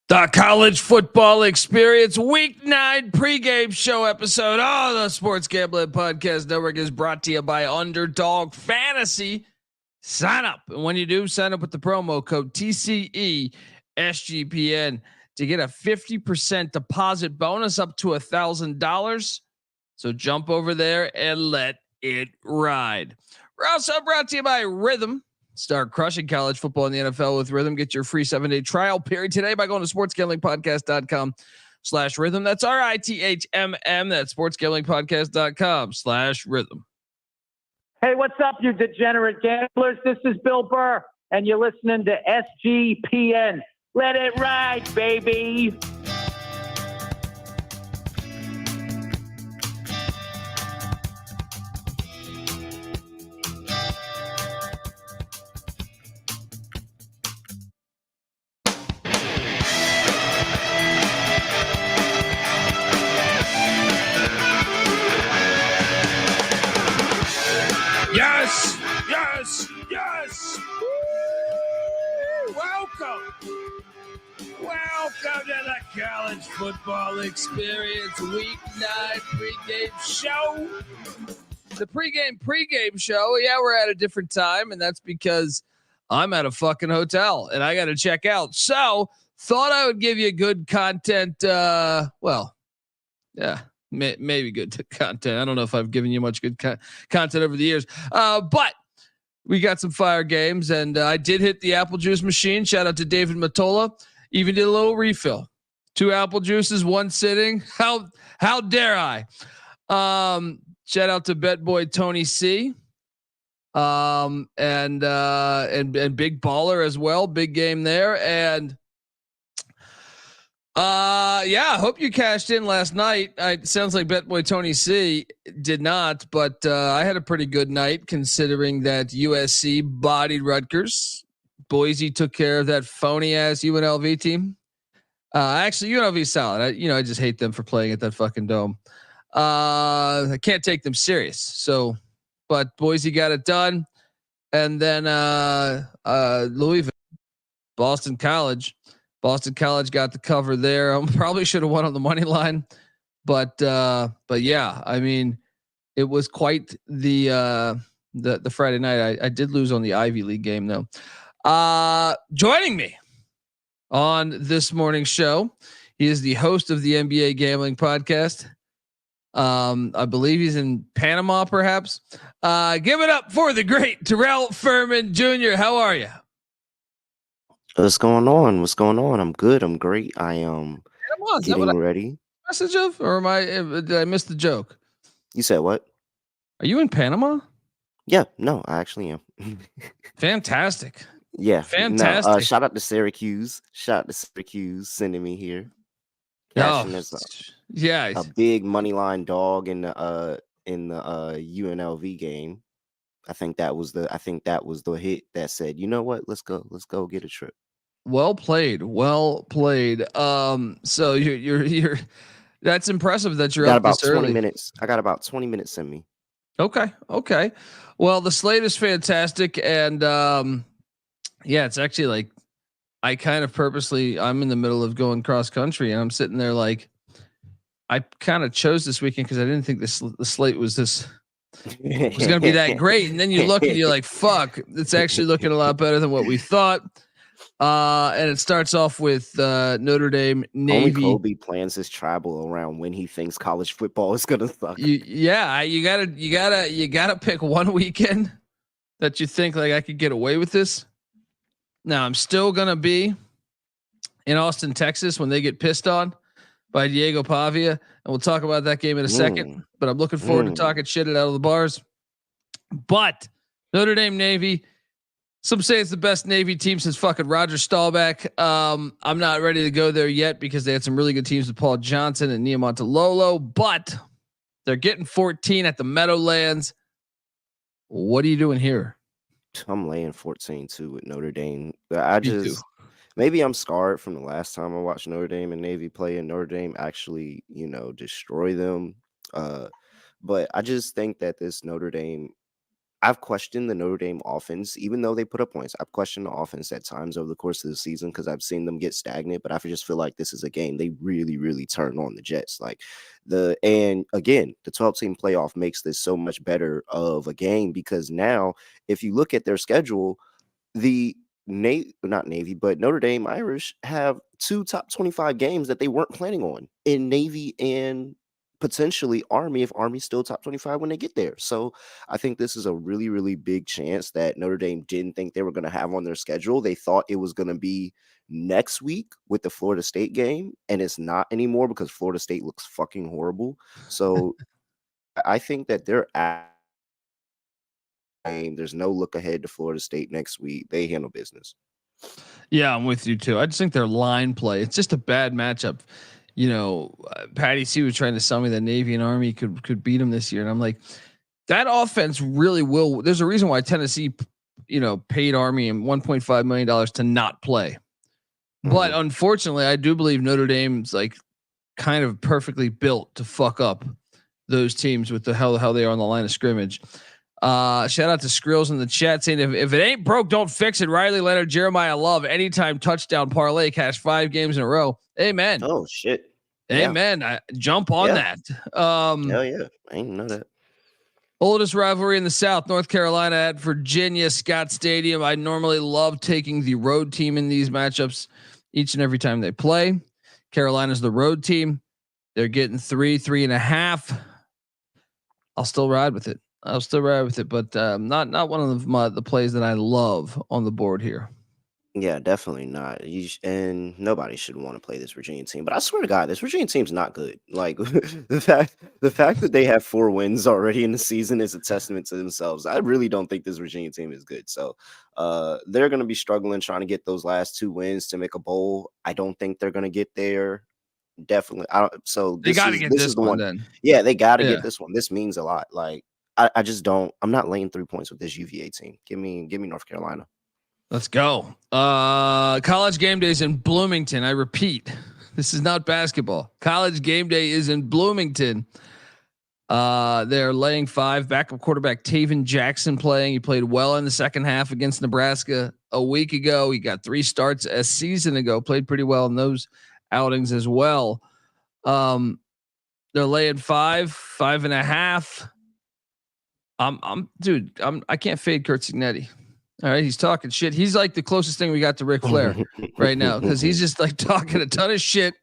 The College Football Experience Week 9 pregame show episode of the Sports Gambling Podcast Network is brought to you by Underdog Fantasy. Sign up. And when you do, sign up with the promo code TCE SGPN to get a 50% deposit bonus up to $1,000. So jump over there and let it ride. We're also brought to you by Rhythm. Start crushing college football in the NFL with Rhythm. Get your free 7-day trial period today by going to sportsgamblingpodcast.com/rhythm. That's RITHMM. That's sportsgamblingpodcast.com/rhythm. Hey, what's up, you degenerate gamblers? This is Bill Burr, and you're listening to SGPN. Let it ride, baby. Yes, yes, yes. Woo! Welcome to the College Football Experience Week 9 pregame show. The pregame show. Yeah, we're at a different time, and that's because I'm at a fucking hotel and I got to check out. So thought I would give you good content. Maybe good content. I don't know if I've given you much good content over the years, but we got some fire games, and I did hit the apple juice machine. Shout out to David Matola. Even did a little refill. 2 apple juices, 1 sitting. How dare I? Shout out to Bet Boy Tony C. And Big Baller as well. Big game there. And I hope you cashed in last night. It sounds like Bet Boy Tony C did not, but I had a pretty good night considering that USC bodied Rutgers. Boise took care of that phony ass UNLV team. Actually, UNLV's solid. I just hate them for playing at that fucking dome. I can't take them serious. So, but Boise got it done, and then Louisville, Boston College got the cover there. I probably should have won on the money line, but yeah, I mean, it was quite the Friday night. I did lose on the Ivy League game though. Joining me on this morning's show, he is the host of the NBA Gambling Podcast. I believe he's in Panama, perhaps. Give it up for the great Terrell Furman Jr. How are you? What's going on? I'm good. I'm great. I am getting ready. Message of, or did I miss the joke? You said what? Are you in Panama? Yeah, no, I actually am. Fantastic. Yeah, fantastic. No, shout out to Syracuse. Sending me here. Cashing a big money line dog in the UNLV game. I think that was the hit that said, you know what? Let's go get a trip. Well played. So you're that's impressive that you're got up about this 20 early. minutes. I got about 20 minutes in me. Okay. Well, the slate is fantastic, and it's actually like I kind of purposely I'm in the middle of going cross country, and I'm sitting there like I kind of chose this weekend because I didn't think the slate was going to be that great. And then you look and you're like, fuck, it's actually looking a lot better than what we thought. And it starts off with Notre Dame Navy. Only Kobe plans his travel around when he thinks college football is going to suck. You gotta pick one weekend that you think like I could get away with this. Now I'm still going to be in Austin, Texas when they get pissed on by Diego Pavia. And we'll talk about that game in a second, but I'm looking forward to talking shit out of the bars. But Notre Dame Navy, some say it's the best Navy team since fucking Roger Staubach. I'm not ready to go there yet because they had some really good teams with Paul Johnson and Niumatalolo, but they're getting 14 at the Meadowlands. What are you doing here? I'm laying 14-2 with Notre Dame. Maybe I'm scarred from the last time I watched Notre Dame and Navy play, and Notre Dame actually, destroy them. But I just think that this Notre Dame I've questioned the Notre Dame offense, even though they put up points. I've questioned the offense at times over the course of the season because I've seen them get stagnant. But I just feel like this is a game they really, really turn on the Jets. And again, the 12-team playoff makes this so much better of a game because now, if you look at their schedule, the not Navy, but Notre Dame Irish have 2 top 25 games that they weren't planning on in Navy and potentially Army if Army's still top 25 when they get there. So I think this is a really, really big chance that Notre Dame didn't think they were going to have on their schedule. They thought it was going to be next week with the Florida State game, and it's not anymore because Florida State looks fucking horrible. So I think that they're at game. There's no look ahead to Florida State next week. They handle business. Yeah, I'm with you too. I just think their line play, it's just a bad matchup. Patty C was trying to sell me that Navy and Army could beat them this year. And I'm like, that offense really will. There's a reason why Tennessee, paid Army and $1.5 million to not play. Mm-hmm. But unfortunately, I do believe Notre Dame's like kind of perfectly built to fuck up those teams with how they are on the line of scrimmage. Shout out to Skrills in the chat saying if it ain't broke, don't fix it. Riley Leonard, Jeremiah Love, anytime touchdown parlay, cash 5 games in a row. Amen. Oh shit. Amen. I jump on that. Hell yeah. I didn't know that. Oldest rivalry in the South, North Carolina at Virginia, Scott Stadium. I normally love taking the road team in these matchups each and every time they play. Carolina's the road team. They're getting 3.5. I'll still ride with it. But not one of the plays that I love on the board here. Yeah, definitely not. And nobody should want to play this Virginia team. But I swear to God, this Virginia team's not good. Like the fact that they have 4 wins already in the season is a testament to themselves. I really don't think this Virginia team is good. So they're going to be struggling trying to get those last 2 wins to make a bowl. I don't think they're going to get there. Definitely. They got to get this one then. Yeah, they got to get this one. This means a lot. Like I just don't. I'm not laying 3 points with this UVA team. Give me North Carolina. Let's go. College game day is in Bloomington. I repeat, this is not basketball. College game day is in Bloomington. They're laying 5. Backup quarterback Taven Jackson playing. He played well in the second half against Nebraska a week ago. He got 3 starts a season ago. Played pretty well in those outings as well. They're laying 5.5. I can't fade Kurt Signetti. All right, he's talking shit. He's like the closest thing we got to Ric Flair right now because he's just like talking a ton of shit.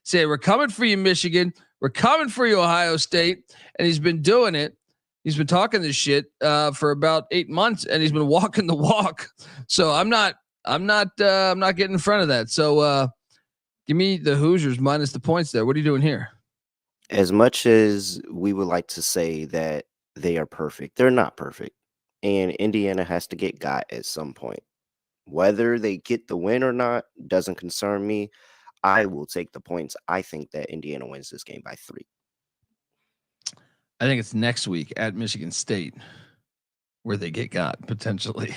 Saying we're coming for you, Michigan. We're coming for you, Ohio State. And he's been doing it. He's been talking this shit for about 8 months, and he's been walking the walk. So I'm not getting in front of that. So give me the Hoosiers minus the points there. What are you doing here? As much as we would like to say that they are perfect, they're not perfect. And Indiana has to get got at some point. Whether they get the win or not doesn't concern me. I will take the points. I think that Indiana wins this game by 3. I think it's next week at Michigan State where they get got potentially.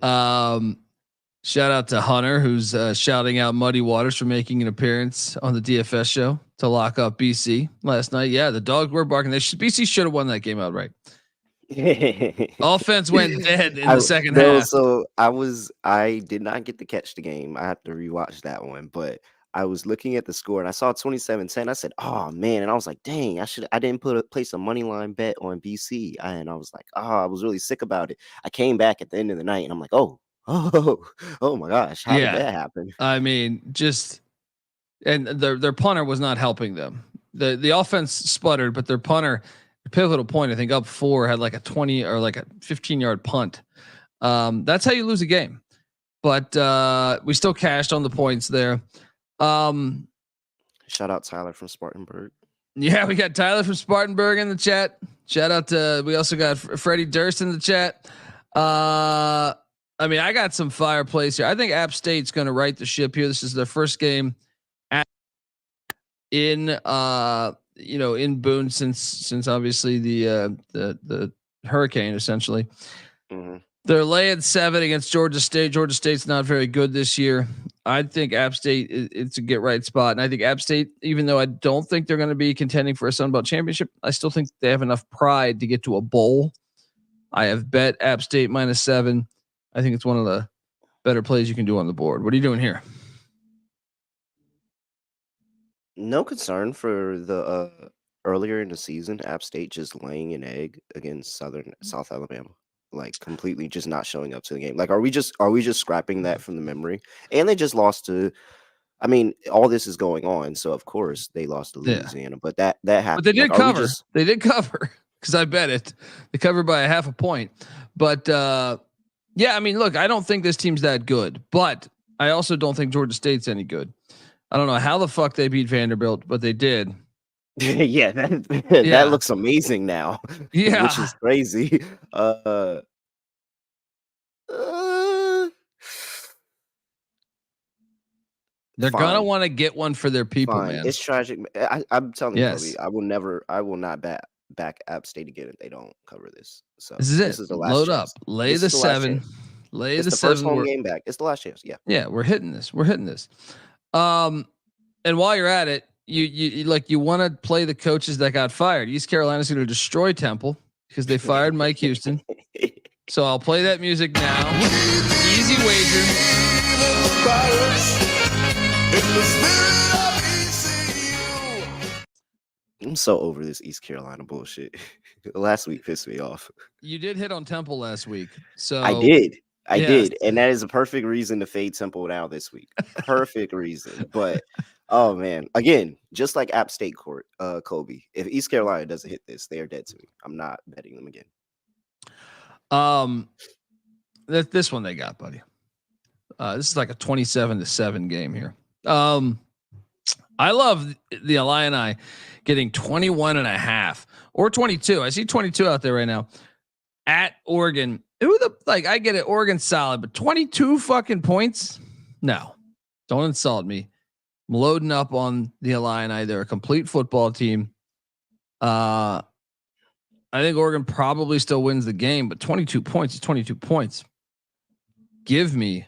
Shout out to Hunter, who's shouting out Muddy Waters for making an appearance on the DFS show to lock up BC last night. Yeah, the dogs were barking. BC should have won that game outright. Offense went dead in the second half. So I did not get to catch the game. I have to rewatch that one, but I was looking at the score and I saw 27-10. I said, "Oh man!" And I was like, "Dang, I didn't place a money line bet on BC." And I was like, I was really sick about it. I came back at the end of the night and I'm like, oh my gosh, how did that happen? I mean, and their punter was not helping them. The offense sputtered, but their punter, pivotal point, I think up 4, had like a 20 or like a 15-yard punt. That's how you lose a game. But we still cashed on the points there. Shout out Tyler from Spartanburg. Yeah, we got Tyler from Spartanburg in the chat. Shout out to, we also got Freddie Durst in the chat. I mean, I got some fire plays here. I think App State's going to right the ship here. This is their first game in Boone since obviously the hurricane essentially. Mm-hmm. They're laying 7 against Georgia State. Georgia State's not very good this year. I think App State it's a get right spot, and I think App State, even though I don't think they're going to be contending for a Sun Belt championship, I still think they have enough pride to get to a bowl. I have bet App State -7. I think it's one of the better plays you can do on the board. What are you doing here? No concern for the earlier in the season, App State just laying an egg against South Alabama, like completely just not showing up to the game. Like, are we just scrapping that from the memory? And they just lost to. I mean, all this is going on, so of course they lost to Louisiana. But that happened. But they did like, cover. They did cover because I bet it. They covered by 0.5 point. But yeah, I mean, look, I don't think this team's that good, but I also don't think Georgia State's any good. I don't know how the fuck they beat Vanderbilt, but they did. Yeah, that looks amazing now. Yeah, which is crazy. They're gonna want to get one for their people, man. It's tragic. I'm telling you, Kobe, I will not back App State again if they don't cover this. So this is the last load chance. Up, lay the 7, lay it's the 7. First home game back. It's the last chance. Yeah, we're hitting this. And while you're at it, you want to play the coaches that got fired. East Carolina's going to destroy Temple because they fired Mike Houston. So I'll play that music now. Easy wager. I'm so over this East Carolina bullshit. Last week pissed me off. You did hit on Temple last week. So I did. And that is a perfect reason to fade Temple now this week. Perfect reason. But oh man, again, just like App State court, Kobe, if East Carolina doesn't hit this, they are dead to me. I'm not betting them again. This one they got, buddy. This is like a 27-7 game here. I love the Illini getting 21.5 or 22. I see 22 out there right now at Oregon. I get it. Oregon's solid, but 22 fucking points. No, don't insult me. I'm loading up on the Illini. They're a complete football team. I think Oregon probably still wins the game, but 22 points is 22 points. Give me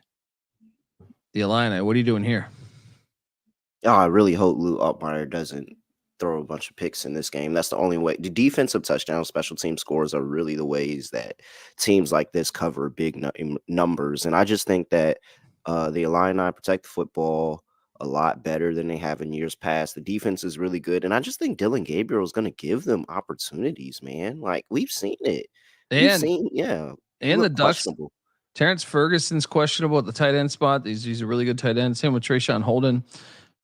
the Illini. What are you doing here? Oh, I really hope Lou Altmaier doesn't throw a bunch of picks in this game. That's the only way. The defensive touchdown, special team scores are really the ways that teams like this cover big numbers. And I just think that the Illini protect the football a lot better than they have in years past. The defense is really good. And I just think Dylan Gabriel is going to give them opportunities, man. Like, we've seen it. And the Ducks. Terrence Ferguson's questionable at the tight end spot. He's a really good tight end. Same with Trayshawn Holden,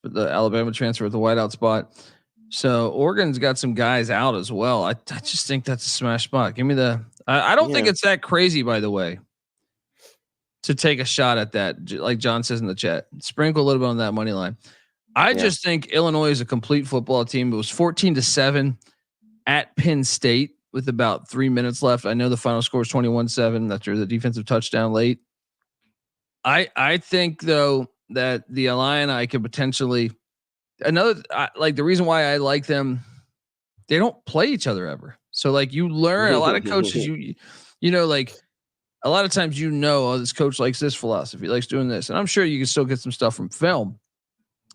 the Alabama transfer at the wideout spot. So Oregon's got some guys out as well. I just think that's a smash spot. Give me the. I don't think it's that crazy, by the way, to take a shot at that. Like John says in the chat, sprinkle a little bit on that money line. I just think Illinois is a complete football team. It was 14-7 at Penn State with about 3 minutes left. I know the final score is 21-7 after the defensive touchdown late. I think though that the Illini could potentially the reason why I like them, they don't play each other ever. So like you learn a lot of coaches, you know, like a lot of times, oh, this coach likes this philosophy, likes doing this. And I'm sure you can still get some stuff from film,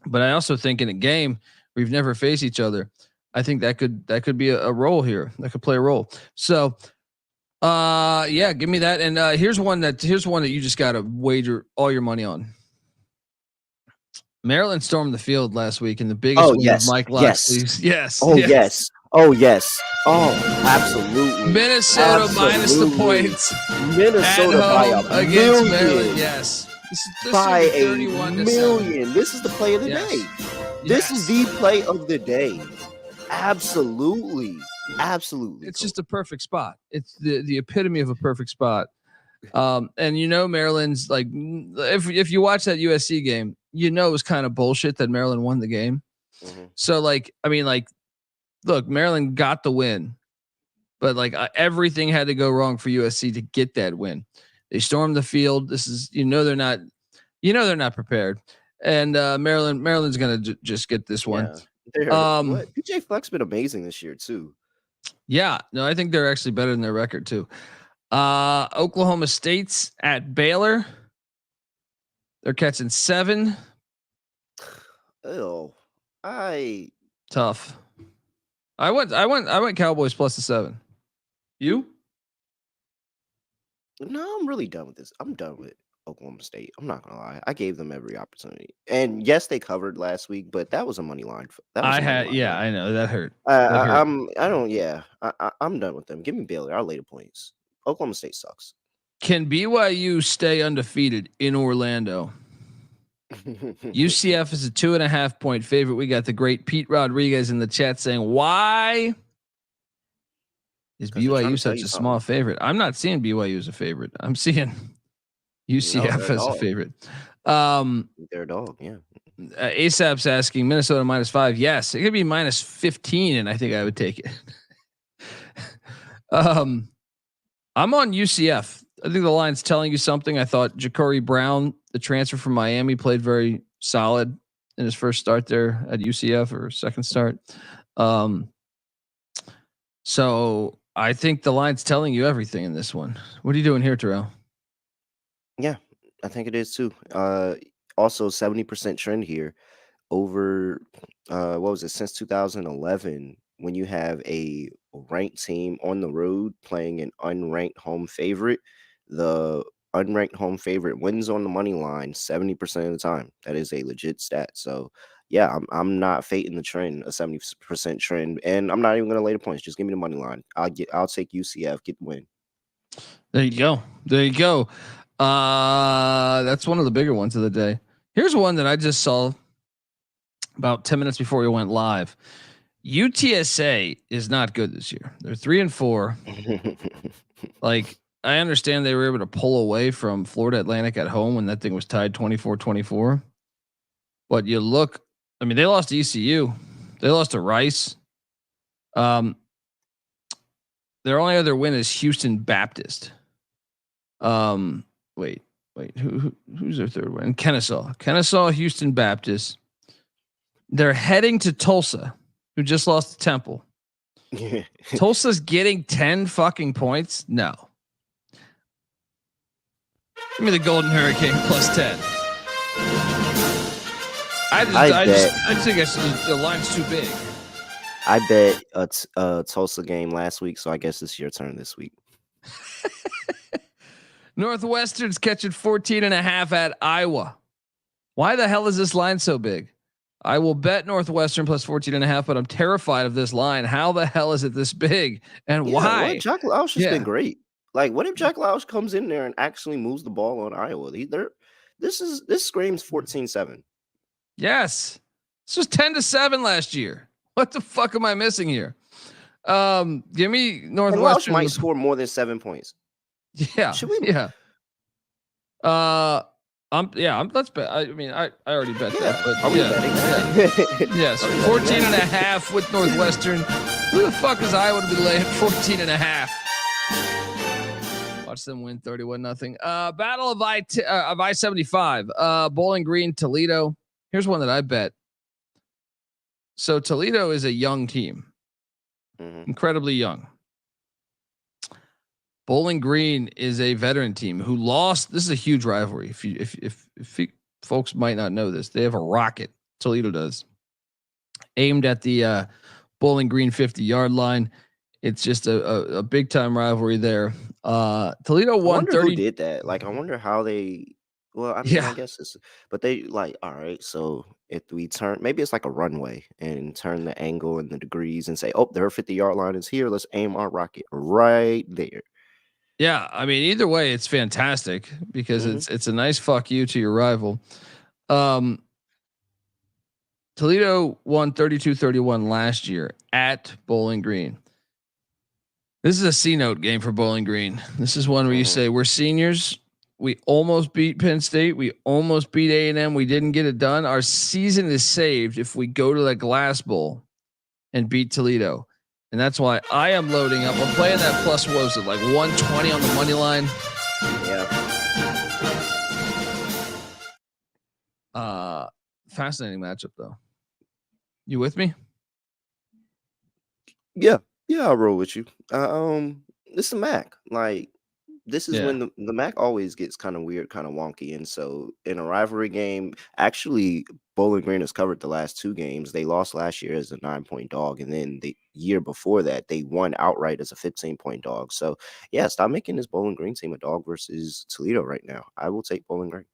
but I also think in a game where you've never faced each other, I think that could be a role here. That could play a role. So give me that. And here's one that you just got to wager all your money on. Maryland stormed the field last week in the biggest win of Mike Loxley's. Yes. Oh, yes. Oh, yes. Oh, absolutely. Minnesota minus the points. Minnesota by a against million. Maryland. Yes. This by a million. This is the play of the day. This is the play of the day. Absolutely. It's just a perfect spot. It's the epitome of a perfect spot. And Maryland's like, if you watch that USC game, it was kind of bullshit that Maryland won the game. Mm-hmm. So look, Maryland got the win, but everything had to go wrong for USC to get that win. They stormed the field. This is, they're not prepared. And Maryland's going to just get this one. PJ Fleck's been amazing this year too. Yeah, no, I think they're actually better than their record too. Oklahoma State's at Baylor. They're catching 7. Oh, tough. I went Cowboys plus the 7. You? No, I'm really done with this. I'm done with Oklahoma State. I'm not gonna lie. I gave them every opportunity, and yes, they covered last week, but that was a money line. That was a money line. Yeah, I know that hurt. I'm done with them. Give me Baylor. I'll lay the points. Oklahoma State sucks. Can BYU stay undefeated in Orlando? UCF is a 2.5 point favorite. We got the great Pete Rodriguez in the chat saying, why is BYU such a small favorite? I'm not seeing BYU as a favorite. I'm seeing UCF as a favorite. They're a dog, yeah. ASAP's asking Minnesota -5. Yes, it could be -15, and I think I would take it. I'm on UCF. I think the line's telling you something. I thought Ja'Cory Brown, the transfer from Miami, played very solid in his first start there at UCF, or second start. So I think the line's telling you everything in this one. What are you doing here, Terrell? Yeah, I think it is too. Also 70% trend here over what was it, since 2011, when you have a ranked team on the road playing an unranked home favorite. The unranked home favorite wins on the money line 70% of the time. That is a legit stat. So yeah, I'm not fading the trend, a 70% trend, and I'm not even gonna lay the points. Just give me the money line. I'll take UCF, get the win. There you go. There you go. That's one of the bigger ones of the day. Here's one that I just saw about 10 minutes before we went live. UTSA is not good this year. They're 3-4. Like, I understand they were able to pull away from Florida Atlantic at home when that thing was tied 24-24. But you look, I mean, they lost to ECU. They lost to Rice. Their only other win is Houston Baptist. Wait. Who's their third win? Kennesaw, Houston Baptist. They're heading to Tulsa, who just lost to Temple. Tulsa's getting 10 fucking points. No. Give me the Golden Hurricane +10. I just think the line's too big. I bet a Tulsa game last week, so I guess it's your turn this week. Northwestern's catching 14.5 at Iowa. Why the hell is this line so big? I will bet Northwestern +14.5, but I'm terrified of this line. How the hell is it this big? And why? Jack Loush has been great. Like, what if Jack Loush comes in there and actually moves the ball on Iowa? This screams 14-7. Yes. This was 10-7 last year. What the fuck am I missing here? Give me Northwestern. And Loush might score more than 7 points. Yeah. Yeah. Let's bet. I mean, I already bet that, but yes, 14.5 with Northwestern. Who the fuck is Iowa to be laying 14.5? Watch them win 31-0. Battle of I-75. Bowling Green, Toledo. Here's one that I bet. So Toledo is a young team, incredibly young. Bowling Green is a veteran team who lost. This is a huge rivalry. If folks might not know this, they have a rocket. Toledo does, aimed at the Bowling Green 50-yard line. It's just a big time rivalry there. Toledo won 30. Who did that? Like, I wonder how they. Well, I mean, I guess it's, but they like, all right. So if we turn, maybe it's like a runway and turn the angle and the degrees and say, oh, their 50-yard line is here. Let's aim our rocket right there. Yeah, I mean, either way, it's fantastic because it's a nice fuck you to your rival. Toledo won 32-31 last year at Bowling Green. This is a C-note game for Bowling Green. This is one where you say, we're seniors. We almost beat Penn State. We almost beat A&M. We didn't get it done. Our season is saved if we go to the Glass Bowl and beat Toledo. And that's why I am loading up. I'm playing that plus, what was it, like 120 on the money line? Yeah. Fascinating matchup, though. You with me? Yeah, I'll roll with you. This is Mac. Like, this is when the MAC always gets kind of weird, kind of wonky. And so in a rivalry game, actually, Bowling Green has covered the last 2 games. They lost last year as a 9-point dog. And then the year before that, they won outright as a 15-point dog. So, yeah, stop making this Bowling Green team a dog versus Toledo right now. I will take Bowling Green.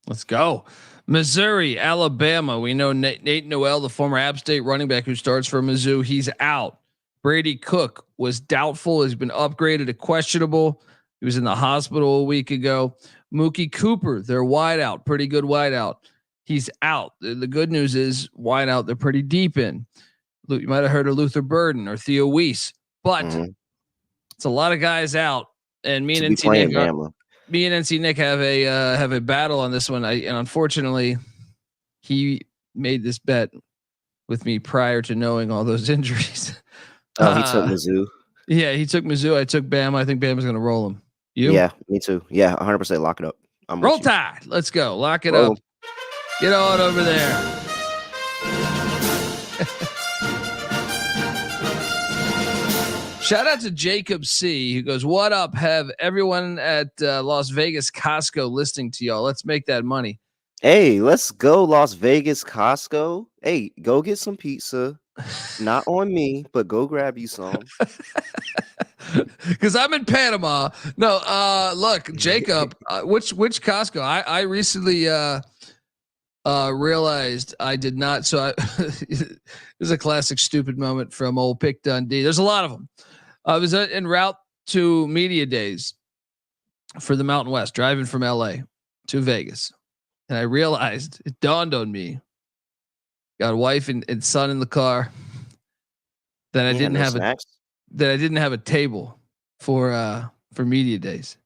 Let's go. Missouri, Alabama. We know Nate Noel, the former App State running back who starts for Mizzou, he's out. Brady Cook was doubtful. Has been upgraded to questionable. He was in the hospital a week ago. Mookie Cooper, their wideout, pretty good wideout. He's out. The good news is wideout, they're pretty deep in. You might have heard of Luther Burden or Theo Weiss, but it's a lot of guys out. And me and NC Nick have a battle on this one. And unfortunately, he made this bet with me prior to knowing all those injuries. Oh, he took Mizzou. Yeah, he took Mizzou. I took Bama. I think Bama's going to roll him. You? Yeah, me too. Yeah, 100%. Lock it up. Roll Tide. Let's go. Lock it up. Get on over there. Shout out to Jacob C, who goes, "What up? Have everyone at Las Vegas Costco listening to y'all. Let's make that money." Hey, let's go Las Vegas Costco. Hey, go get some pizza. Not on me, but go grab you some. Because I'm in Panama. No, look, Jacob, which Costco? I recently realized I did not. So this is a classic stupid moment from old Pick Dundee. There's a lot of them. I was en route to media days for the Mountain West, driving from LA to Vegas. And I realized, it dawned on me, got a wife and son in the car, that I didn't have a table for media days.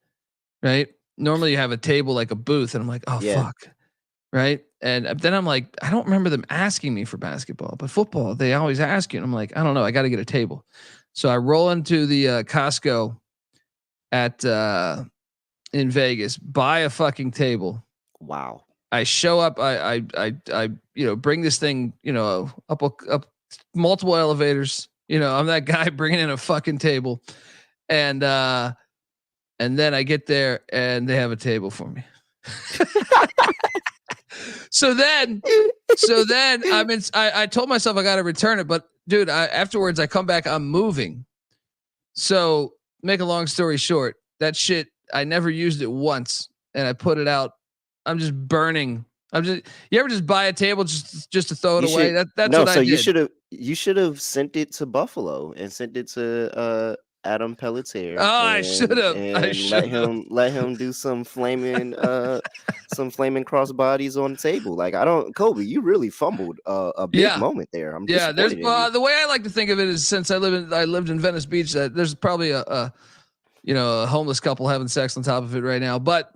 Right. Normally you have a table, like a booth, and I'm like, oh fuck. Right. And then I'm like, I don't remember them asking me for basketball, but football, they always ask you. And I'm like, I don't know. I got to get a table. So I roll into the Costco in Vegas, buy a fucking table. Wow. I show up. I bring this thing, up multiple elevators. I'm that guy bringing in a fucking table, and then I get there and they have a table for me. So then I told myself I got to return it, but dude, afterwards I come back, I'm moving. So make a long story short, that shit, I never used it once, and I put it out. I'm just burning. You ever just buy a table just to throw it away? That's what I did. You should have sent it to Buffalo and sent it to Adam Pelletier. Oh, I should have. Let him do some flaming crossbodies on the table. Like, Kobe, you really fumbled a big moment there. There's the way I like to think of it is, since I lived in Venice Beach, that there's probably a homeless couple having sex on top of it right now. But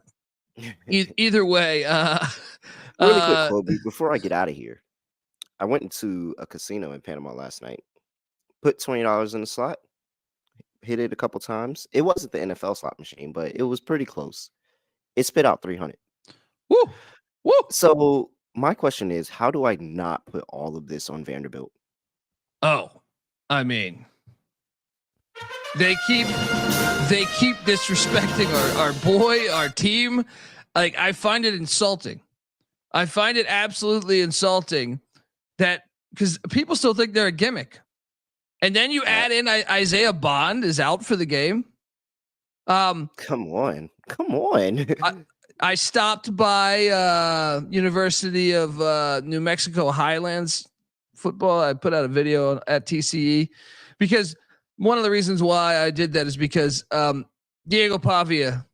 either way, really quick, Kobe, before I get out of here, I went into a casino in Panama last night, put $20 in the slot, hit it a couple times. It wasn't the NFL slot machine, but it was pretty close. It spit out 300. Woo! So my question is, how do I not put all of this on Vanderbilt? Oh, I mean, they keep disrespecting our boy, our team. Like, I find it insulting. I find it absolutely insulting that, because people still think they're a gimmick. And then you add in Isaiah Bond is out for the game. Come on. I stopped by University of New Mexico Highlands football. I put out a video at TCE because one of the reasons why I did that is because Diego Pavia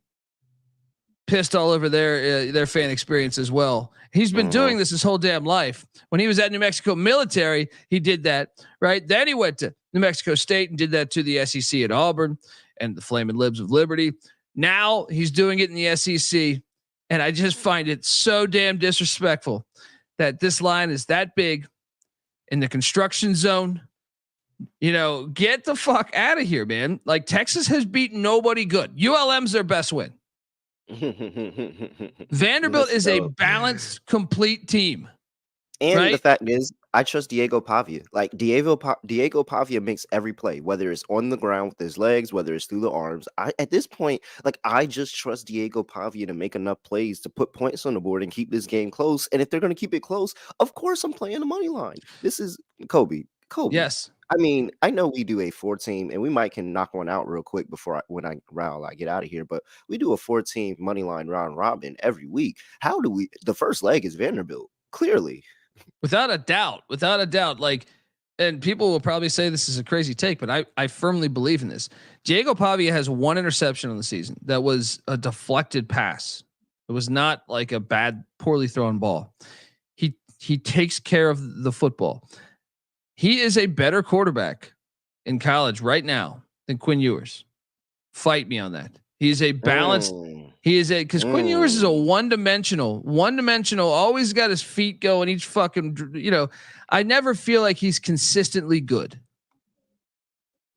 pissed all over their fan experience as well. He's been doing this his whole damn life. When he was at New Mexico Military, he did that, right? Then he went to New Mexico State and did that to the SEC at Auburn and the Flaming Libs of Liberty. Now he's doing it in the SEC, and I just find it so damn disrespectful that this line is that big in the construction zone. Get the fuck out of here, man. Like, Texas has beaten nobody good. ULM's their best win. Vanderbilt is a balanced, complete team. And the fact is, I trust Diego Pavia. Like Diego Pavia makes every play, whether it's on the ground with his legs, whether it's through the arms. At this point, like I just trust Diego Pavia to make enough plays to put points on the board and keep this game close. And if they're going to keep it close, of course I'm playing the money line. This is Kobe. Yes. I mean, I know we do a 4-team, and we might can knock one out real quick before I get out of here. But we do a 4-team money line round robin every week. How do we? The first leg is Vanderbilt, clearly, without a doubt. Like, and people will probably say this is a crazy take, but I firmly believe in this. Diego Pavia has one interception on the season that was a deflected pass. It was not like a bad, poorly thrown ball. He takes care of the football. He is a better quarterback in college right now than Quinn Ewers. Fight me on that. He's a balanced. He is because Quinn Ewers is a one-dimensional, always got his feet going each fucking, I never feel like he's consistently good.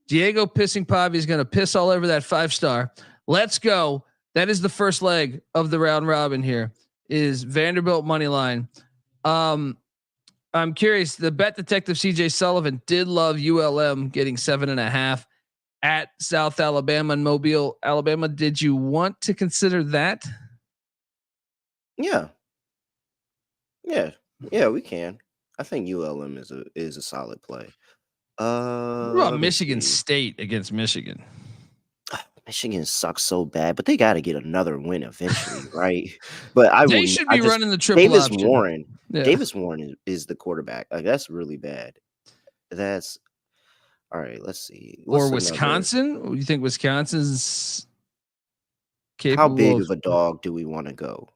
Diego Pissing Pavia is going to piss all over that 5-star. Let's go. That is the first leg of the round robin here is Vanderbilt money line. I'm curious. The bet detective CJ Sullivan did love ULM getting 7.5 at South Alabama and Mobile, Alabama. Did you want to consider that? Yeah, we can. I think ULM is a solid play. What about Michigan State against Michigan? Michigan sucks so bad, but they got to get another win eventually, right? But they should be running the triple Davis option. Warren. Yeah. Davis Warren is the quarterback. Like that's really bad. That's all right. Let's see. Or Wisconsin? You think Wisconsin's capable? How big of a dog do we want to go?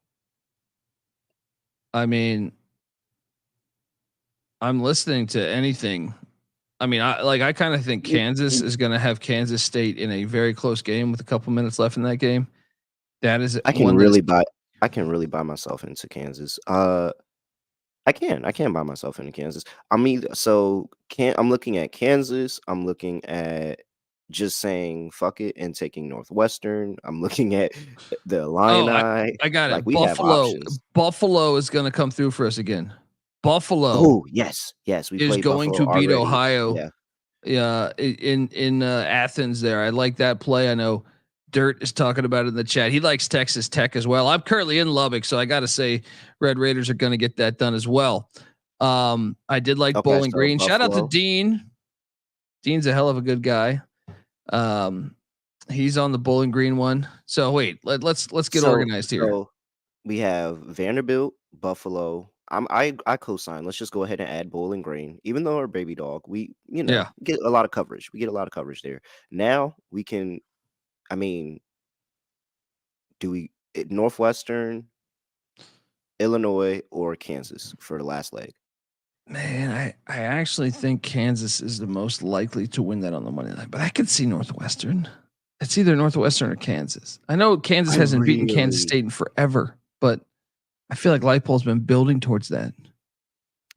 I mean, I'm listening to anything. I mean, I kind of think Kansas is going to have Kansas State in a very close game with a couple minutes left in that game. That is, I can really buy myself into Kansas. I can buy myself into Kansas. I'm looking at Kansas. I'm looking at just saying fuck it and taking Northwestern. I'm looking at the Illini. I got it. Buffalo is going to come through for us again. Buffalo. Oh yes. We is going Buffalo to beat already. Ohio. Yeah. In Athens there. I like that play. I know Dirt is talking about it in the chat. He likes Texas Tech as well. I'm currently in Lubbock, so I got to say Red Raiders are going to get that done as well. I did like Bowling Green. Buffalo. Shout out to Dean. Dean's a hell of a good guy. He's on the Bowling Green one. So wait, let's get organized here. So we have Vanderbilt, Buffalo. I co-sign. Let's just go ahead and add Bowling Green. Even though our baby dog, we get a lot of coverage. We get a lot of coverage there. Now we can. I mean, Northwestern, Illinois, or Kansas for the last leg? Man, I actually think Kansas is the most likely to win that on the money line, but I could see Northwestern. It's either Northwestern or Kansas. I know Kansas hasn't beaten Kansas State in forever, but I feel like Leipold's been building towards that.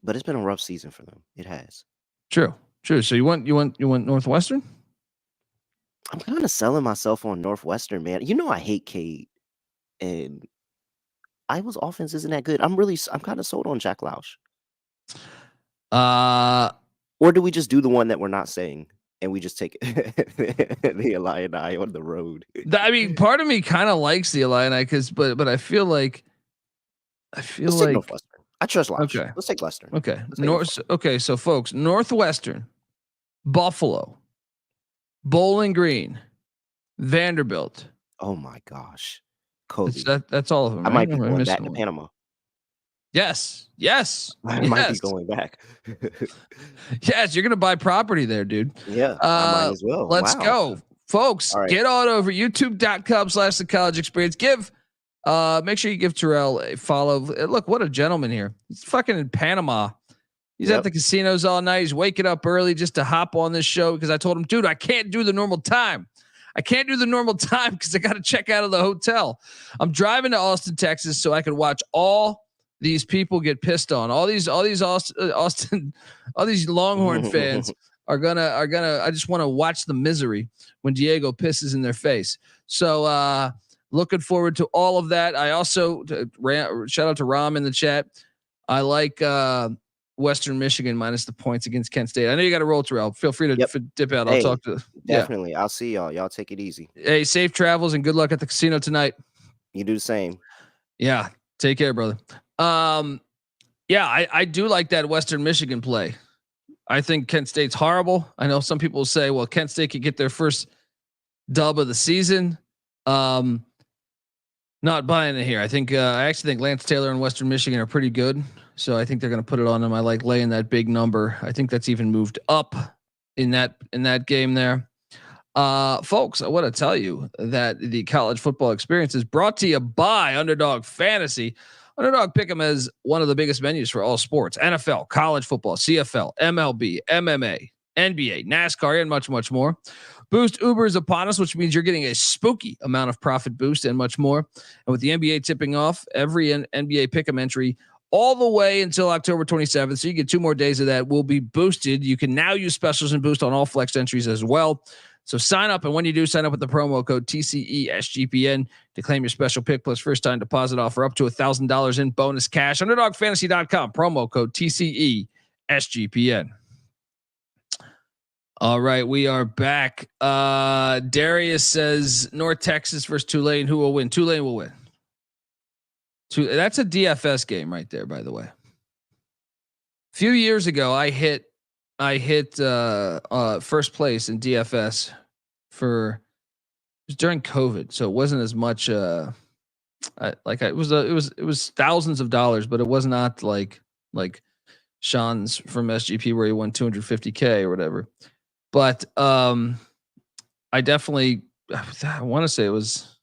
But it's been a rough season for them. It has. True. So you want Northwestern? I'm kind of selling myself on Northwestern, man. I hate Cade, and Iowa's offense isn't that good. I'm kind of sold on Jack Lausch. Or do we just do the one that we're not saying, and we just take the Illini on the road? I mean, part of me kind of likes the Illini but I feel like Northwestern. I trust Lausch. Okay, let's take Western. Okay, Okay, so folks, Northwestern, Buffalo, Bowling Green, Vanderbilt. Oh my gosh, Kobe. That's all of them. I might be going back to Panama. Yes. I might be going back. Yes, you're gonna buy property there, dude. Yeah, I might as well. Let's go, folks. Right. Get on over YouTube.com/The College Experience. Make sure you give Terrell a follow. Look, what a gentleman here. He's fucking in Panama. He's at the casinos all night. He's waking up early just to hop on this show because I told him, dude, I can't do the normal time. Because I got to check out of the hotel. I'm driving to Austin, Texas, so I can watch all these people get pissed on. All these Austin, all these Longhorn fans are gonna. I just want to watch the misery when Diego pisses in their face. So looking forward to all of that. I also shout out to Ram in the chat. I like Western Michigan minus the points against Kent State. I know you got to roll, Terrell. Feel free to dip out. I'll talk to definitely. I'll see y'all. Y'all take it easy. Hey, safe travels and good luck at the casino tonight. You do the same. Yeah. Take care, brother. Yeah, I do like that Western Michigan play. I think Kent State's horrible. I know some people say, well, Kent State could get their first dub of the season. Not buying it here. I actually think Lance Taylor and Western Michigan are pretty good. So I think they're going to put it on them. I like laying that big number. I think that's even moved up in that game there. Folks, I want to tell you that the college football experience is brought to you by Underdog Fantasy. Underdog Pick'em is one of the biggest menus for all sports: NFL, college football, CFL, MLB, MMA, NBA, NASCAR, and much, much more. Boost Uber is upon us, which means you're getting a spooky amount of profit boost and much more. And with the NBA tipping off, every NBA Pick'em entry all the way until October 27th, so you get 2 more days of that, will be boosted. You can now use specials and boost on all flex entries as well. So sign up, and when you do, sign up with the promo code TCESGPN to claim your special pick plus first-time deposit offer up to $1,000 in bonus cash. UnderdogFantasy.com, promo code TCESGPN. All right, we are back. Darius says North Texas versus Tulane. Who will win? Tulane will win. That's a DFS game right there, by the way. A few years ago, I hit first place in DFS it was during COVID, so it wasn't as much. It was thousands of dollars, but it was not like Sean's from SGP where he won $250K or whatever. But I want to say it was,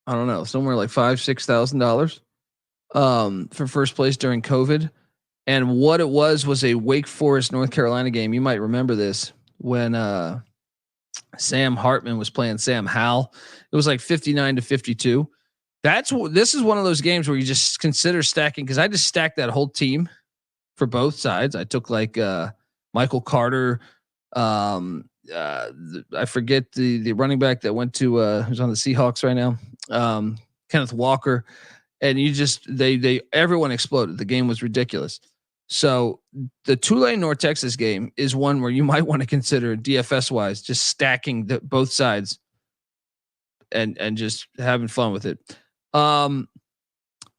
I don't know, somewhere like $5,000-$6,000 for first place during COVID. And what it was a Wake Forest, North Carolina game. You might remember this when Sam Hartman was playing Sam Howell. It was like 59-52. This is one of those games where you just consider stacking, because I just stacked that whole team for both sides. I took like Michael Carter. I forget the running back that went to who's on the Seahawks right now. Kenneth Walker. And everyone exploded. The game was ridiculous. So the Tulane North Texas game is one where you might want to consider DFS wise, just stacking both sides and just having fun with it. Where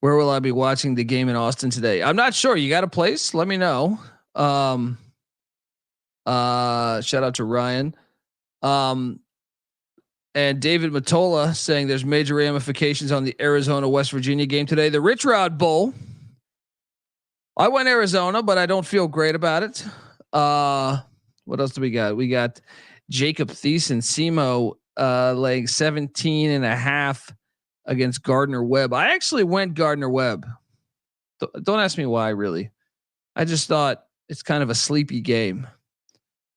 will I be watching the game in Austin today? I'm not sure. You got a place? Let me know. Shout out to Ryan. And David Matola saying there's major ramifications on the Arizona West Virginia game today. The Rich Rod Bowl. I went Arizona, but I don't feel great about it. What else do we got? We got Jacob Thiessen, SEMO laying 17.5 against Gardner Webb. I actually went Gardner Webb. Don't ask me why, really. I just thought it's kind of a sleepy game.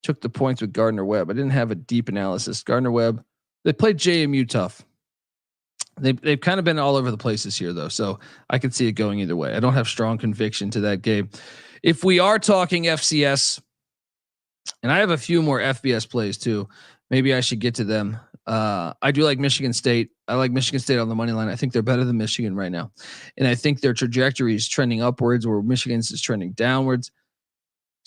Took the points with Gardner Webb. I didn't have a deep analysis. Gardner Webb. They played JMU tough. They've kind of been all over the place this year, though, so I could see it going either way. I don't have strong conviction to that game. If we are talking FCS, and I have a few more FBS plays too, maybe I should get to them. I do like Michigan State. I like Michigan State on the money line. I think they're better than Michigan right now, and I think their trajectory is trending upwards, where Michigan's is trending downwards.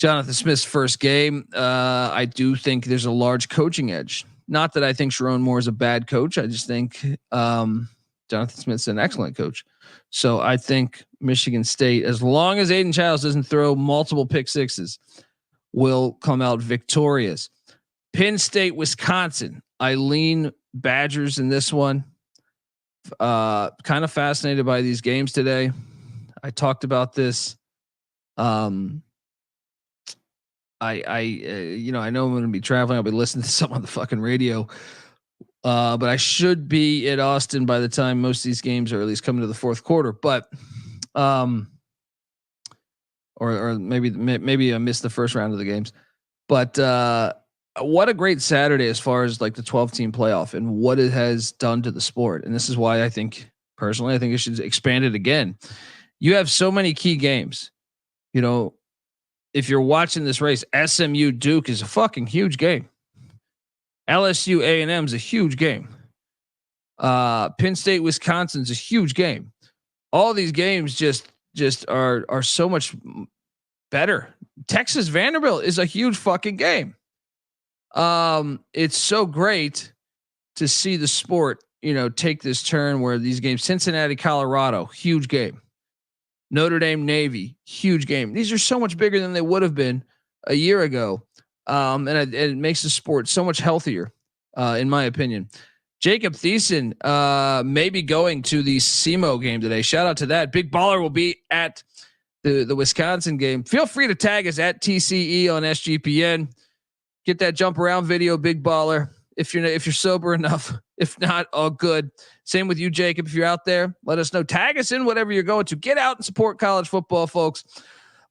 Jonathan Smith's first game, I do think there's a large coaching edge. Not that I think Sharon Moore is a bad coach. I just think Jonathan Smith's an excellent coach. So I think Michigan State, as long as Aiden Childs doesn't throw multiple pick sixes, will come out victorious. Penn State, Wisconsin. I lean Badgers in this one. Kind of fascinated by these games today. I talked about this. I know I'm going to be traveling. I'll be listening to some on the fucking radio. But I should be at Austin by the time most of these games are at least coming to the fourth quarter. But, or maybe I missed the first round of the games. But what a great Saturday as far as like the 12-team playoff and what it has done to the sport. And this is why I think it should expand it again. You have so many key games, if you're watching this race. SMU Duke is a fucking huge game. LSU A&M is a huge game. Penn State Wisconsin's a huge game. All these games just just are so much better. Texas Vanderbilt is a huge fucking game. It's so great to see the sport, take this turn where these games, Cincinnati, Colorado, huge game. Notre Dame, Navy, huge game. These are so much bigger than they would have been a year ago. And it makes the sport so much healthier, in my opinion. Jacob Thiessen may be going to the SEMO game today. Shout out to that. Big Baller will be at the Wisconsin game. Feel free to tag us at TCE on SGPN. Get that jump around video, Big Baller. If you're sober enough. If not, all good. Same with you, Jacob. If you're out there, let us know. Tag us in whatever you're going to. Get out and support college football, folks.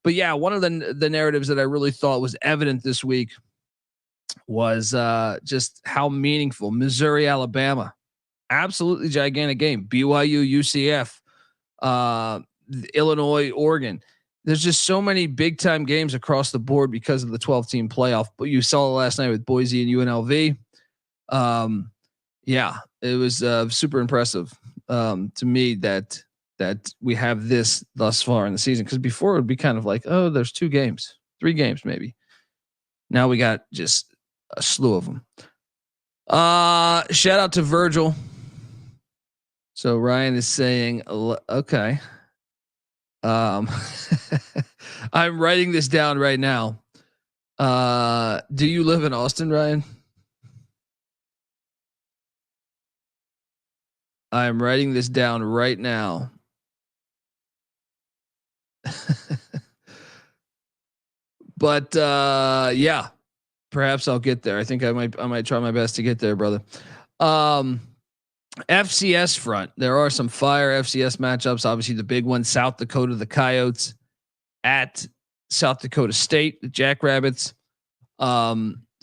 But yeah, one of the narratives that I really thought was evident this week was just how meaningful Missouri, Alabama, absolutely gigantic game. BYU, UCF, Illinois, Oregon. There's just so many big time games across the board because of the 12-team playoff. But you saw last night with Boise and UNLV. Yeah, it was super impressive to me that we have this thus far in the season. Because before it would be kind of like, oh, there's 2 games, 3 games maybe. Now we got just a slew of them. Shout out to Virgil. So Ryan is saying, okay. I'm writing this down right now. Do you live in Austin, Ryan? I'm writing this down right now. But yeah, perhaps I'll get there. I think I might try my best to get there, brother. FCS front, there are some fire FCS matchups. Obviously, the big one: South Dakota, the Coyotes at South Dakota State, the Jackrabbits.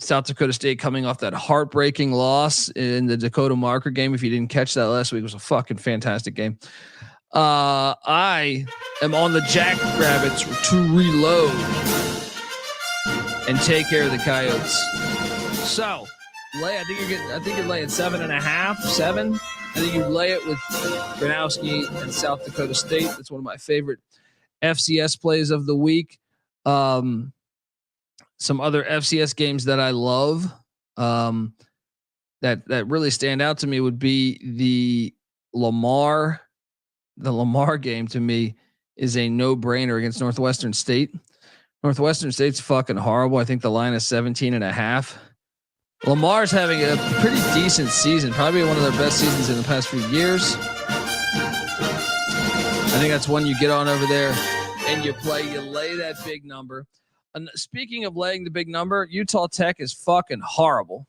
South Dakota State coming off that heartbreaking loss in the Dakota Marker game. If you didn't catch that last week, it was a fucking fantastic game. I am on the Jackrabbits to reload and take care of the Coyotes. So I think you're laying 7.5, 7. I think you lay it with Gronowski and South Dakota State. That's one of my favorite FCS plays of the week. Some other FCS games that I love that really stand out to me would be the Lamar game. To me is a no-brainer against Northwestern State. Northwestern State's fucking horrible. I think the line is 17.5. Lamar's having a pretty decent season, probably one of their best seasons in the past few years. I think that's one you get on over there and you lay that big number. And speaking of laying the big number, Utah Tech is fucking horrible.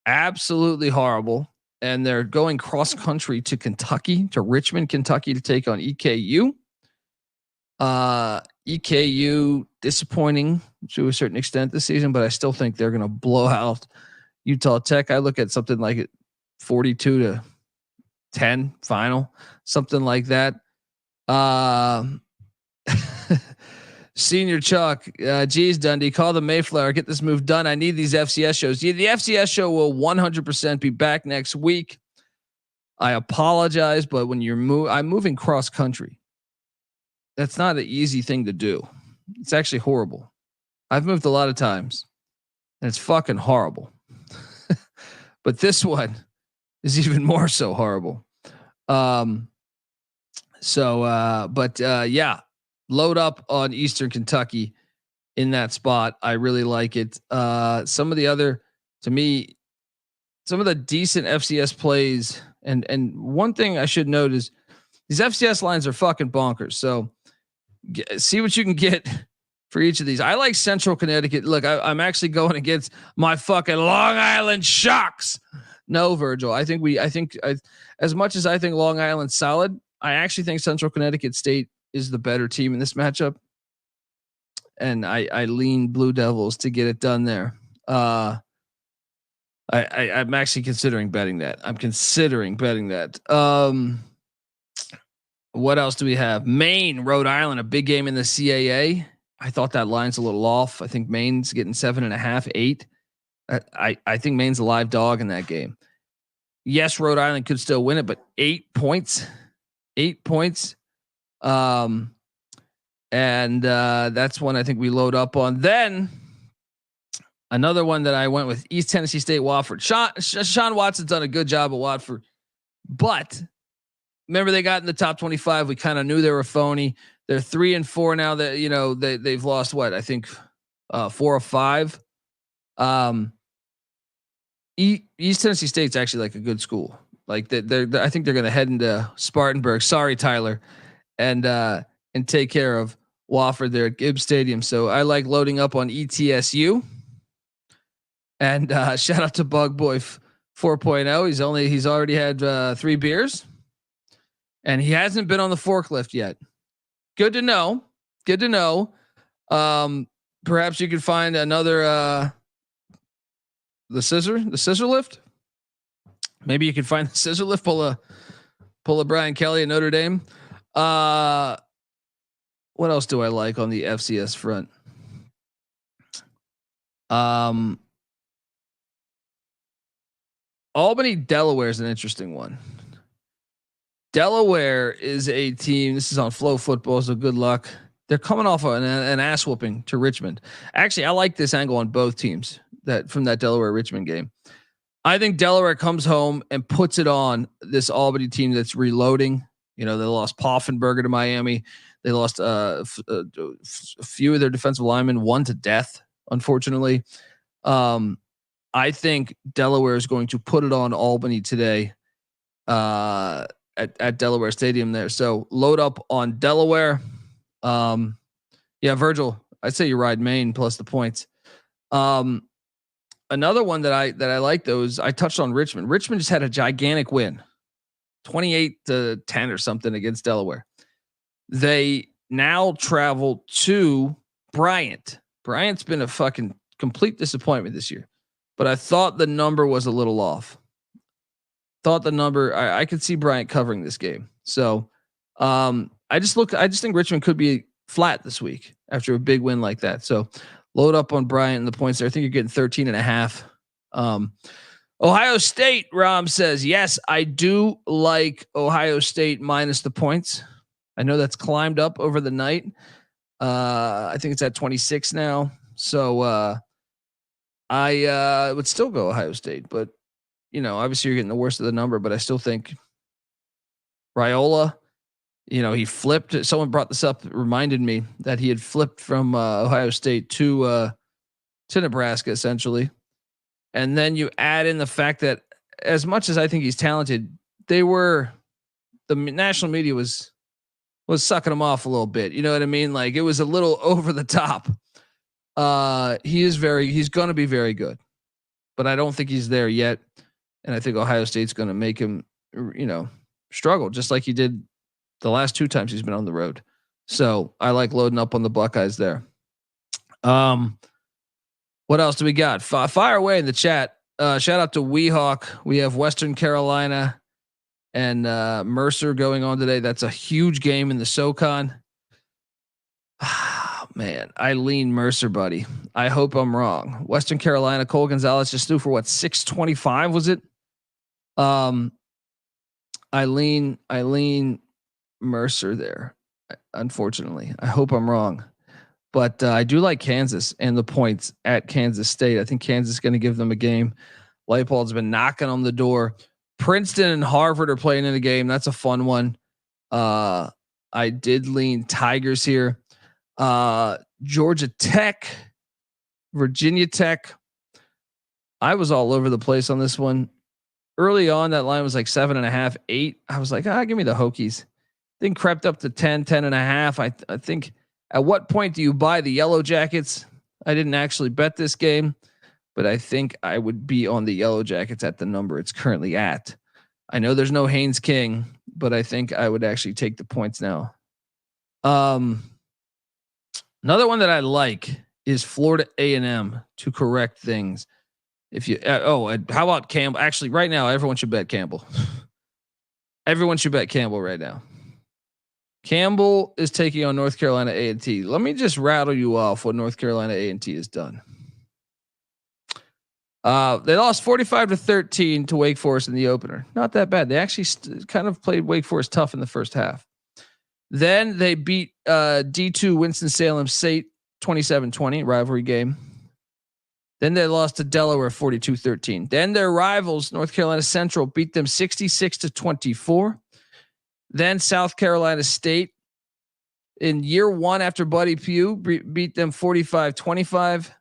Absolutely horrible. And they're going cross country to Kentucky, to Richmond, Kentucky, to take on EKU. EKU disappointing to a certain extent this season, but I still think they're going to blow out Utah Tech. I look at something like it 42-10 final, something like that. Senior Chuck, geez, Dundee, call the Mayflower, get this move done. I need these FCS shows. Yeah, the FCS show will 100% be back next week. I apologize, but when I'm moving cross country. That's not an easy thing to do. It's actually horrible. I've moved a lot of times and it's fucking horrible. But this one is even more so horrible. Yeah, load up on Eastern Kentucky in that spot. I really like it. Some of the decent FCS plays and one thing I should note is these FCS lines are fucking bonkers. So see what you can get for each of these. I like Central Connecticut. Look, I'm actually going against my fucking Long Island Sharks. No, Virgil. I think as much as I think Long Island's solid, I actually think Central Connecticut State is the better team in this matchup. And I lean Blue Devils to get it done there. I'm actually considering betting that. What else do we have? Maine, Rhode Island, a big game in the CAA. I thought that line's a little off. I think Maine's getting 7.5, 8. I think Maine's a live dog in that game. Yes, Rhode Island could still win it, but 8 points. 8 points. And that's one I think we load up on. Then another one that I went with, East Tennessee State, Wofford. Sean Watson's done a good job at Watford, but remember they got in the top 25. We kind of knew they were phony. They're 3-4 now. That they've lost what I think 4 or 5. East Tennessee State's actually like a good school. Like they're I think they're going to head into Spartanburg. Sorry, Tyler, and take care of Wofford there at Gibbs Stadium. So I like loading up on ETSU. And shout out to Bug Boy 4.0. He's already had 3 beers, and he hasn't been on the forklift yet. Good to know. Good to know. Perhaps you could find another the scissor lift. Maybe you could find the scissor lift. Pull a Brian Kelly at Notre Dame. What else do I like on the FCS front? Albany, Delaware is an interesting one. Delaware is a team. This is on Flow Football, so good luck. They're coming off an ass whooping to Richmond. Actually, I like this angle on both teams from that Delaware Richmond game. I think Delaware comes home and puts it on this Albany team that's reloading. They lost Poffenberger to Miami. They lost a few of their defensive linemen, one to death, unfortunately. I think Delaware is going to put it on Albany today at Delaware Stadium there. So load up on Delaware. Virgil, I'd say you ride Maine plus the points. Another one that I like though is I touched on Richmond. Richmond just had a gigantic win, 28-10 or something against Delaware. They now travel to Bryant. Bryant's been a fucking complete disappointment this year, but I thought the number was a little off. I could see Bryant covering this game. So I just think Richmond could be flat this week after a big win like that. So load up on Bryant and the points there. I think you're getting 13.5. Ohio State, Rom says, yes, I do like Ohio State minus the points. I know that's climbed up over the night. I think it's at 26 now. So I would still go Ohio State, but obviously you're getting the worst of the number, but I still think Raiola, he flipped. Someone brought this up, reminded me that he had flipped from Ohio State to Nebraska essentially. And then you add in the fact that as much as I think he's talented, the national media was sucking him off a little bit. You know what I mean? Like it was a little over the top. He's going to be very good, but I don't think he's there yet. And I think Ohio State's going to make him, struggle just like he did the last 2 times he's been on the road. So I like loading up on the Buckeyes there. What else do we got? Fire away in the chat. Shout out to Weehawk. We have Western Carolina and Mercer going on today. That's a huge game in the SoCon. Man, I lean Mercer, buddy. I hope I'm wrong. Western Carolina, Cole Gonzalez just threw for 625 was it? I lean Mercer there. Unfortunately, I hope I'm wrong, but I do like Kansas and the points at Kansas State. I think Kansas is going to give them a game. Leipold's been knocking on the door. Princeton and Harvard are playing in a game. That's a fun one. I did lean Tigers here. Georgia Tech, Virginia Tech. I was all over the place on this one. Early on, that line was like 7.5, 8. I was like, give me the Hokies. Then crept up to 10.5. I think at what point do you buy the Yellow Jackets? I didn't actually bet this game, but I think I would be on the Yellow Jackets at the number it's currently at. I know there's no Haynes King, but I think I would actually take the points now. Another one that I like is Florida A&M to correct things. If you how about Campbell? Actually, right now everyone should bet Campbell. Everyone should bet Campbell right now. Campbell is taking on North Carolina A&T. Let me just rattle you off what North Carolina A&T has done. They lost 45-13 to Wake Forest in the opener. Not that bad. They actually kind of played Wake Forest tough in the first half. Then they beat D2 Winston-Salem State 27-20, rivalry game. Then they lost to Delaware 42-13. Then their rivals, North Carolina Central, beat them 66-24. Then South Carolina State, in year one after Buddy Pugh, beat them 45-25.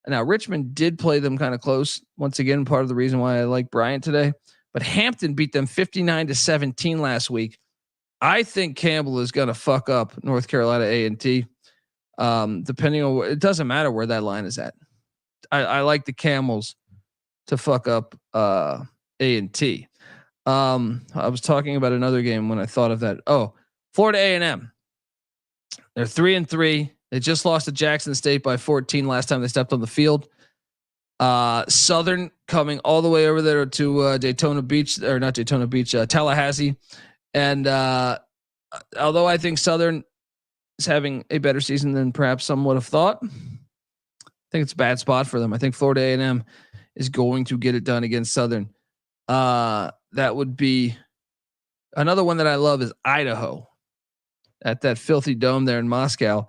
Now Richmond did play them kind of close. Once again, part of the reason why I like Bryant today. But Hampton beat them 59-17 last week. I think Campbell is going to fuck up North Carolina A&T. Depending on it doesn't matter where that line is at. I like the Camels to fuck up A&T. I was talking about another game when I thought of that. Oh, Florida A&M. They're 3-3. They just lost to Jackson State by 14 last time they stepped on the field. Southern coming all the way over there to Daytona Beach, or not Daytona Beach, Tallahassee. And although I think Southern is having a better season than perhaps some would have thought, I think it's a bad spot for them. I think Florida A&M is going to get it done against Southern. That would be another one that I love is Idaho at that filthy dome there in Moscow.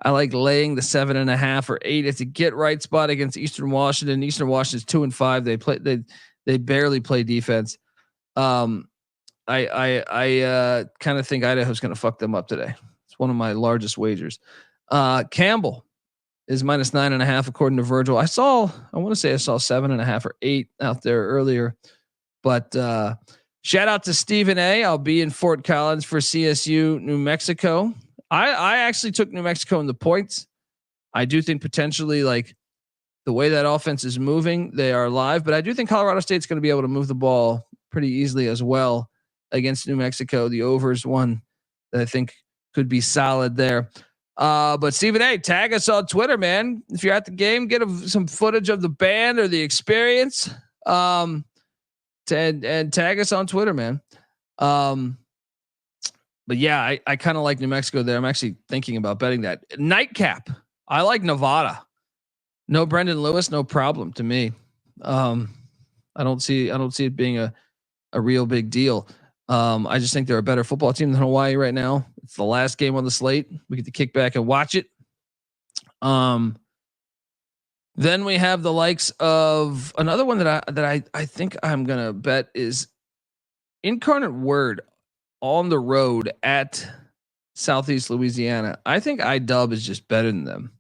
I like laying the 7.5 or 8. It's a get right spot against Eastern Washington. Eastern Washington's 2-5. They barely play defense. I kind of think Idaho's going to fuck them up today. It's one of my largest wagers. Campbell is -9.5 according to Virgil. I want to say I saw 7.5 or 8 out there earlier, but shout out to Stephen A. I'll be in Fort Collins for CSU New Mexico. I actually took New Mexico in the points. I do think potentially like the way that offense is moving, they are live, but I do think Colorado State's going to be able to move the ball pretty easily as well against New Mexico. The overs one that I think could be solid there. But Stephen A, tag us on Twitter, man. If you're at the game, get some footage of the band or the experience. And tag us on Twitter, man. But yeah, I kind of like New Mexico there. I'm actually thinking about betting that. Nightcap. I like Nevada. No Brendan Lewis, no problem to me. I don't see it being a real big deal. I just think they're a better football team than Hawaii right now. It's the last game on the slate. We get to kick back and watch it. Then we have the likes of another one that I think I'm gonna bet is Incarnate Word on the road at Southeast Louisiana. I think IDub is just better than them.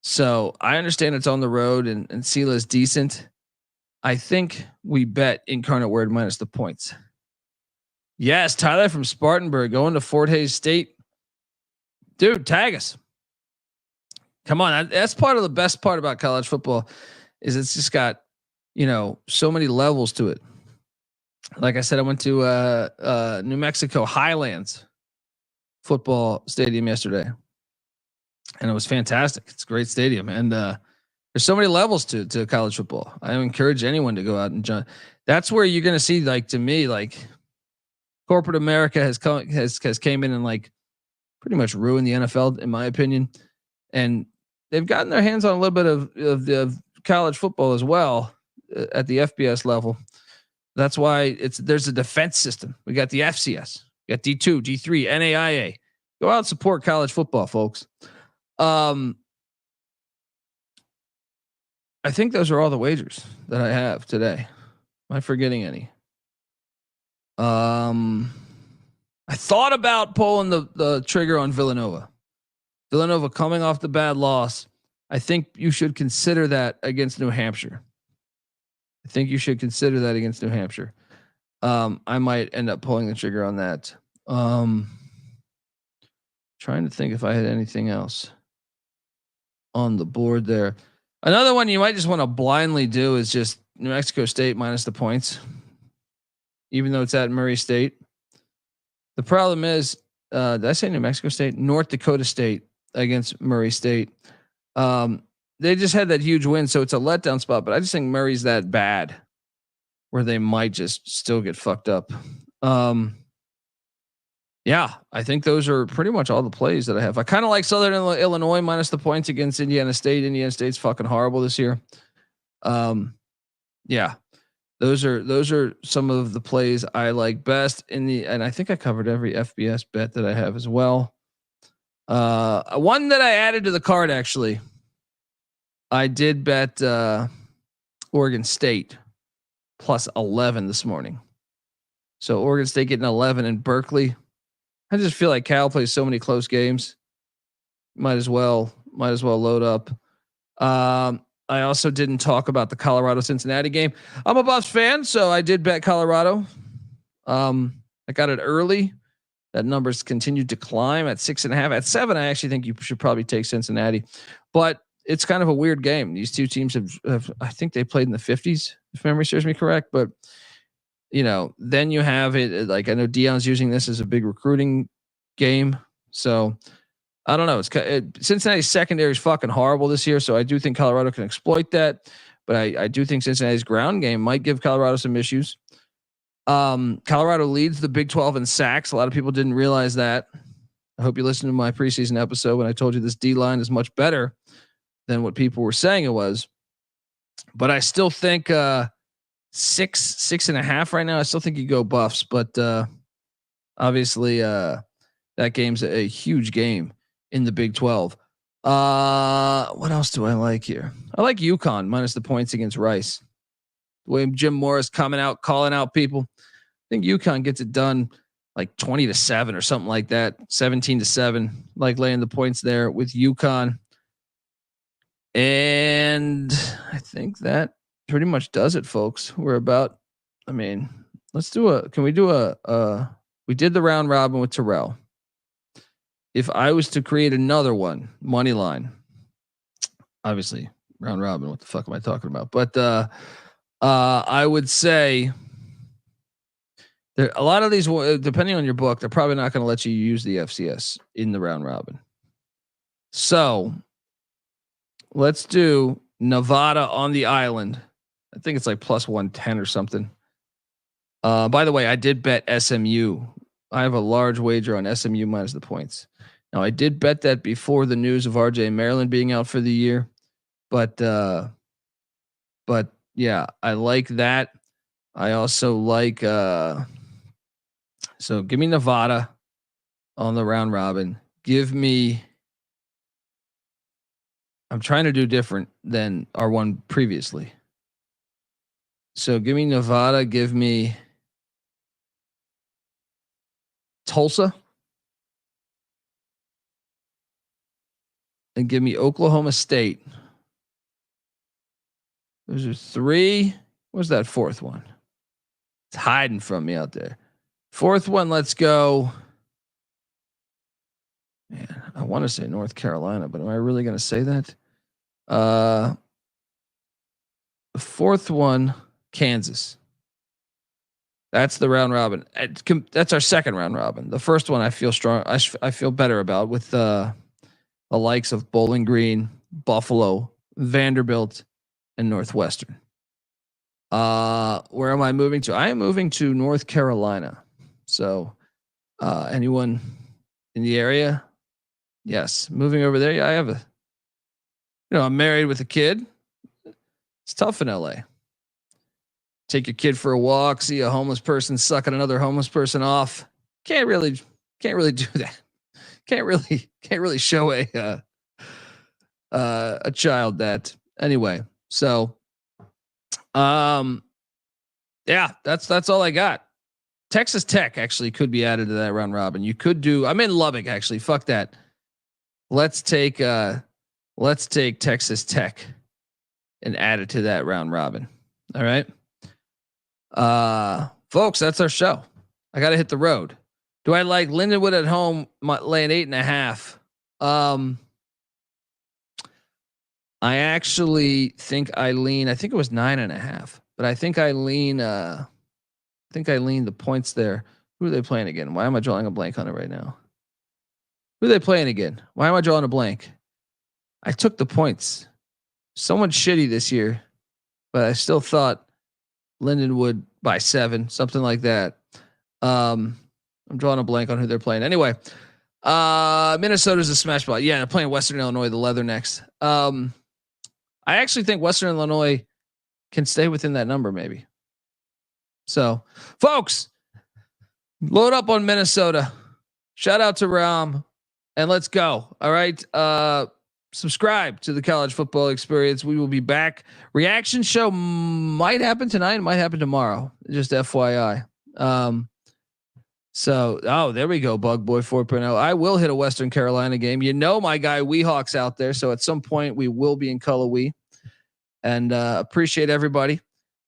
So I understand it's on the road and Sela is decent. I think we bet Incarnate Word minus the points. Yes, Tyler from Spartanburg going to Fort Hays State. Dude, tag us. Come on. That's part of the best part about college football is it's just got, so many levels to it. Like I said, I went to New Mexico Highlands football stadium yesterday, and it was fantastic. It's a great stadium, and there's so many levels to college football. I encourage anyone to go out and join. That's where you're going to see, like, to me, like corporate America has came in and like pretty much ruined the NFL, in my opinion, and they've gotten their hands on a little bit of the college football as well at the FBS level. That's why there's a defense system. We got the FCS, we got D2, D3, NAIA. Go out and support college football, folks. I think those are all the wagers that I have today. Am I forgetting any? I thought about pulling the trigger on Villanova. Villanova coming off the bad loss. I think you should consider that against New Hampshire. I might end up pulling the trigger on that. Trying to think if I had anything else on the board there. Another one you might just want to blindly do is just New Mexico State minus the points, even though it's at Murray State. The problem is, did I say New Mexico State? North Dakota State against Murray State. They just had that huge win, so it's a letdown spot, but I just think Murray's that bad where they might just still get fucked up. Yeah, I think those are pretty much all the plays that I have. I kind of like Southern Illinois minus the points against Indiana State. Indiana State's fucking horrible this year. Yeah, Those are some of the plays I like best and I think I covered every FBS bet that I have as well. One that I added to the card, actually, I did bet Oregon State plus 11 this morning. So Oregon State getting 11 in Berkeley. I just feel like Cal plays so many close games. Might as well load up. I also didn't talk about the Colorado Cincinnati game. I'm a Buffs fan, so I did bet Colorado. I got it early. That number's continued to climb at 6.5. At 7, I actually think you should probably take Cincinnati, but it's kind of a weird game. These two teams have I think they played in the 50s, if memory serves me correct. But then you have it like I know Deion's using this as a big recruiting game, so. I don't know. Cincinnati's secondary is fucking horrible this year, so I do think Colorado can exploit that. But I do think Cincinnati's ground game might give Colorado some issues. Colorado leads the Big 12 in sacks. A lot of people didn't realize that. I hope you listened to my preseason episode when I told you this D line is much better than what people were saying it was. But I still think 6.5 right now. I still think you go Buffs, but obviously that game's a huge game in the Big 12. What else do I like here? I like UConn minus the points against Rice. The way Jim Morris coming out, calling out people. I think UConn gets it done like 20-7 or something like that. 17-7, like laying the points there with UConn. And I think that pretty much does it, folks. We're about, let's do we did the round robin with Terrell. If I was to create another one, money line, obviously round robin, what the fuck am I talking about? But I would say there a lot of these, depending on your book, they're probably not going to let you use the FCS in the round robin. So let's do Nevada on the island. I think it's like plus 110 or something. By the way, I did bet SMU. I have a large wager on SMU minus the points. Now I did bet that before the news of RJ Maryland being out for the year, but yeah, I like that. I also like, so give me Nevada on the round robin. I'm trying to do different than our one previously. So give me Nevada, give me Tulsa, and give me Oklahoma State. Those are 3. What's that fourth one? It's hiding from me out there. Fourth one, let's go. Man, I want to say North Carolina, but am I really going to say that? The fourth one, Kansas. That's the round robin. That's our second round robin. The first one I feel strong. I feel better about with the likes of Bowling Green, Buffalo, Vanderbilt, and Northwestern. Where am I moving to? I am moving to North Carolina. So anyone in the area? Yes. Moving over there. Yeah, I have I'm married with a kid. It's tough in LA. Take your kid for a walk, see a homeless person sucking another homeless person off. Can't really do that. Can't really show a child that. Anyway, so yeah, that's all I got. Texas Tech actually could be added to that round robin. You could do, I'm in Lubbock actually. Fuck that. Let's take Texas Tech and add it to that round robin. All right. Folks, that's our show. I got to hit the road. Do I like Lindenwood at home laying 8.5? I actually think I lean, I think it was 9.5, but I think I lean the points there. Who are they playing again? Why am I drawing a blank on it right now? Who are they playing again? Why am I drawing a blank? I took the points. Someone shitty this year, but I still thought Lindenwood by 7, something like that. I'm drawing a blank on who they're playing. Anyway, Minnesota's a smash ball. Yeah, they're playing Western Illinois, the Leathernecks. I actually think Western Illinois can stay within that number, maybe. So, folks, load up on Minnesota. Shout out to Ram, and let's go. All right. Subscribe to the College Football Experience. We will be back. Reaction show might happen tonight. It might happen tomorrow. Just FYI. There we go. Bug Boy 4.0. I will hit a Western Carolina game. You know, my guy Weehawks out there. So at some point we will be in Cullowhee, and appreciate everybody.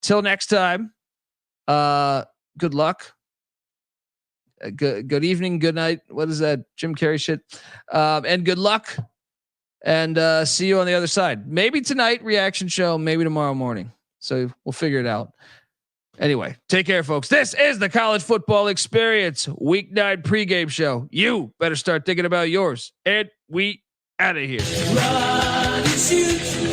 Till next time. Good luck. Good evening. Good night. What is that? Jim Carrey shit. And good luck. And see you on the other side. Maybe tonight, reaction show. Maybe tomorrow morning. So we'll figure it out. Anyway, take care, folks. This is the College Football Experience Week 9 pregame show. You better start thinking about yours. And we out of here. Run and shoot.